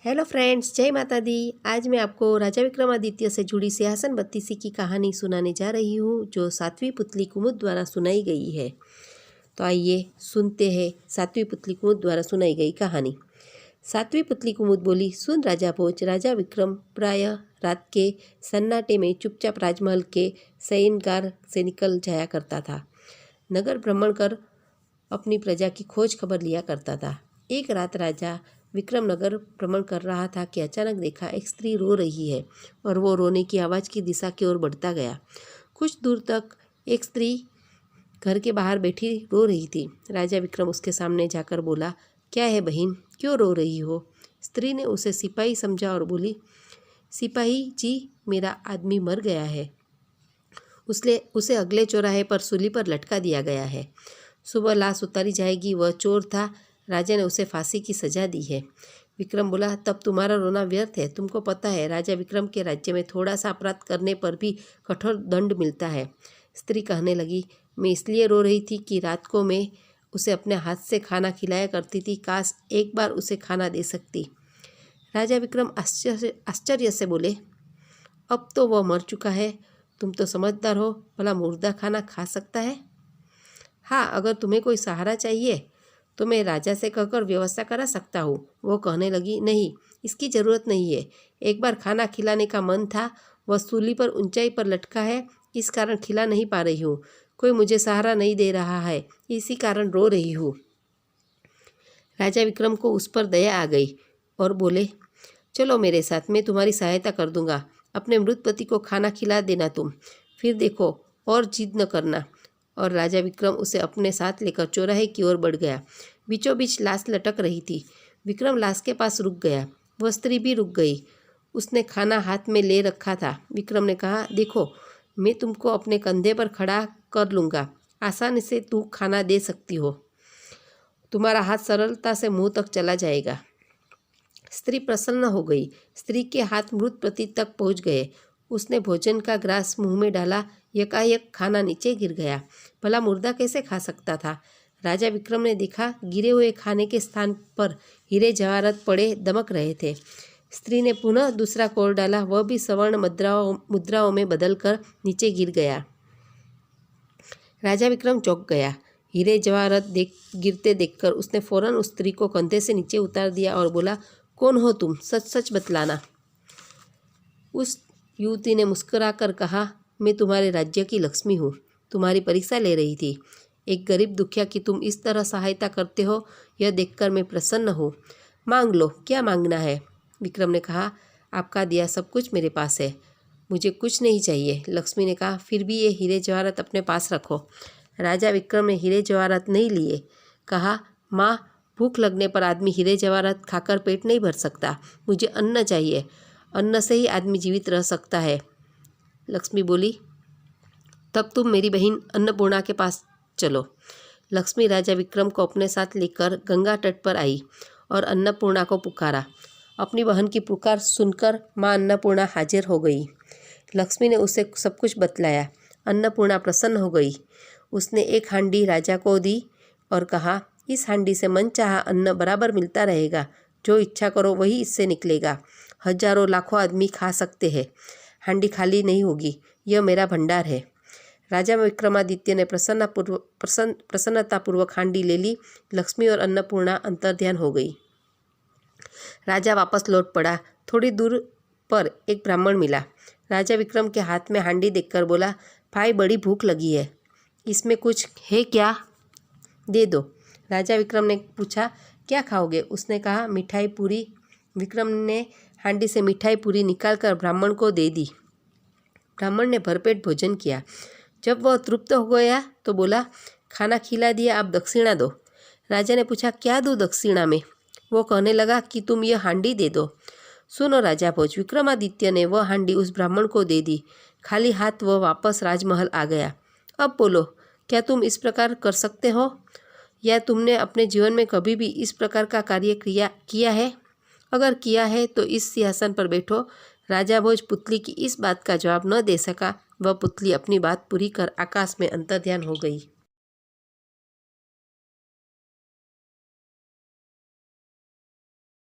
Hello friends, जय माता दी। आज मैं आपको राजा विक्रमादित्य से जुड़ी सिंहासन बत्तीसी की कहानी सुनाने जा रही हूँ, जो सातवीं पुतली कुमुद द्वारा सुनाई गई है। तो आइए सुनते हैं सातवीं पुतली कुमुद द्वारा सुनाई गई कहानी। सातवीं पुतली कुमुद बोली, सुन राजा भोज, राजा विक्रम प्रायः रात के सन्नाटे में चुपचाप राजमहल के शयनगार से निकल जाया करता था। नगर भ्रमण कर अपनी प्रजा की खोज खबर लिया करता था। एक रात राजा विक्रम नगर भ्रमण कर रहा था कि अचानक देखा एक स्त्री रो रही है और वो रोने की आवाज़ की दिशा की ओर बढ़ता गया। कुछ दूर तक एक स्त्री घर के बाहर बैठी रो रही थी। राजा विक्रम उसके सामने जाकर बोला, क्या है बहन, क्यों रो रही हो? स्त्री ने उसे सिपाही समझा और बोली, सिपाही जी, मेरा आदमी मर गया है। उसे अगले चौराहे पर सूली पर लटका दिया गया है। सुबह लाश उतारी जाएगी। वह चोर था, राजा ने उसे फांसी की सजा दी है। विक्रम बोला, तब तुम्हारा रोना व्यर्थ है। तुमको पता है, राजा विक्रम के राज्य में थोड़ा सा अपराध करने पर भी कठोर दंड मिलता है। स्त्री कहने लगी, मैं इसलिए रो रही थी कि रात को मैं उसे अपने हाथ से खाना खिलाया करती थी। काश एक बार उसे खाना दे सकती। राजा विक्रम आश्चर्य से बोले, अब तो वह मर चुका है। तुम तो समझदार हो, भला मुर्दा खाना खा सकता है? हाँ, अगर तुम्हें कोई सहारा चाहिए तो मैं राजा से कहकर व्यवस्था करा सकता हूँ। वो कहने लगी, नहीं, इसकी ज़रूरत नहीं है। एक बार खाना खिलाने का मन था। वह सूली पर ऊंचाई पर लटका है, इस कारण खिला नहीं पा रही हूँ। कोई मुझे सहारा नहीं दे रहा है, इसी कारण रो रही हूँ। राजा विक्रम को उस पर दया आ गई और बोले, चलो मेरे साथ, मैं तुम्हारी सहायता कर दूंगा। अपने मृत पति को खाना खिला देना तुम, फिर देखो, और जिद न करना। और राजा विक्रम उसे अपने साथ लेकर चौराहे की ओर बढ़ गया। बीचों बीच लाश लटक रही थी। विक्रम लाश के पास रुक गया। वह स्त्री भी रुक गई। उसने खाना हाथ में ले रखा था। विक्रम ने कहा, देखो, मैं तुमको अपने कंधे पर खड़ा कर लूँगा। आसानी से तू खाना दे सकती हो। तुम्हारा हाथ सरलता से मुंह तक चला जाएगा। स्त्री प्रसन्न हो गई। स्त्री के हाथ मृत पति तक पहुंच गए। उसने भोजन का ग्रास मुंह में डाला। यकायक खाना नीचे गिर गया। भला मुर्दा कैसे खा सकता था? राजा विक्रम ने देखा, गिरे हुए खाने के स्थान पर हीरे जवाहरात पड़े दमक रहे थे। स्त्री ने पुनः दूसरा कोर डाला। वह भी स्वर्ण मुद्राओं में बदलकर नीचे गिर गया। राजा विक्रम चौंक गया। हीरे जवाहरात गिरते देखकर उसने फौरन उस स्त्री को कंधे से नीचे उतार दिया और बोला, कौन हो तुम? सच सच बतलाना। उस युवती ने मुस्कुराकर कहा, मैं तुम्हारे राज्य की लक्ष्मी हूँ। तुम्हारी परीक्षा ले रही थी। एक गरीब दुखिया की तुम इस तरह सहायता करते हो, यह देखकर मैं प्रसन्न हूँ। मांग लो, क्या मांगना है? विक्रम ने कहा, आपका दिया सब कुछ मेरे पास है, मुझे कुछ नहीं चाहिए। लक्ष्मी ने कहा, फिर भी ये हीरे जवाहरात अपने पास रखो। राजा विक्रम ने हीरे जवाहरात नहीं लिए। कहा, माँ, भूख लगने पर आदमी हीरे जवाहरात खाकर पेट नहीं भर सकता। मुझे अन्न चाहिए। अन्न से ही आदमी जीवित रह सकता है। लक्ष्मी बोली, तब तुम मेरी बहन अन्नपूर्णा के पास चलो। लक्ष्मी राजा विक्रम को अपने साथ लेकर गंगा तट पर आई और अन्नपूर्णा को पुकारा। अपनी बहन की पुकार सुनकर माँ अन्नपूर्णा हाजिर हो गई। लक्ष्मी ने उसे सब कुछ बतलाया। अन्नपूर्णा प्रसन्न हो गई। उसने एक हांडी राजा को दी और कहा, इस हांडी से मनचाहा अन्न बराबर मिलता रहेगा। जो इच्छा करो वही इससे निकलेगा। हजारों लाखों आदमी खा सकते हैं। हांडी खाली नहीं होगी। यह मेरा भंडार है। राजा विक्रमादित्य ने प्रसन्नतापूर्वक हांडी ले ली। लक्ष्मी और अन्नपूर्णा अंतर्ध्यान हो गई। राजा वापस लौट पड़ा। थोड़ी दूर पर एक ब्राह्मण मिला। राजा विक्रम के हाथ में हांडी देखकर बोला, भाई, बड़ी भूख लगी है, इसमें कुछ है क्या? दे दो। राजा विक्रम ने पूछा, क्या खाओगे? उसने कहा, मिठाई पूरी। विक्रम ने हांडी से मिठाई पूरी निकालकर ब्राह्मण को दे दी। ब्राह्मण ने भरपेट भोजन किया। जब वह तृप्त हो गया तो बोला, खाना खिला दिया, आप दक्षिणा दो। राजा ने पूछा, क्या दूँ दक्षिणा में? वो कहने लगा कि तुम यह हांडी दे दो। सुनो राजा भोज, विक्रमादित्य ने वह हांडी उस ब्राह्मण को दे दी। खाली हाथ वह वापस राजमहल आ गया। अब बोलो, क्या तुम इस प्रकार कर सकते हो, या तुमने अपने जीवन में कभी भी इस प्रकार का कार्य किया है? अगर किया है तो इस सिंहासन पर बैठो। राजा भोज पुतली की इस बात का जवाब न दे सका। वह पुतली अपनी बात पूरी कर आकाश में अंतर्ध्यान हो गई।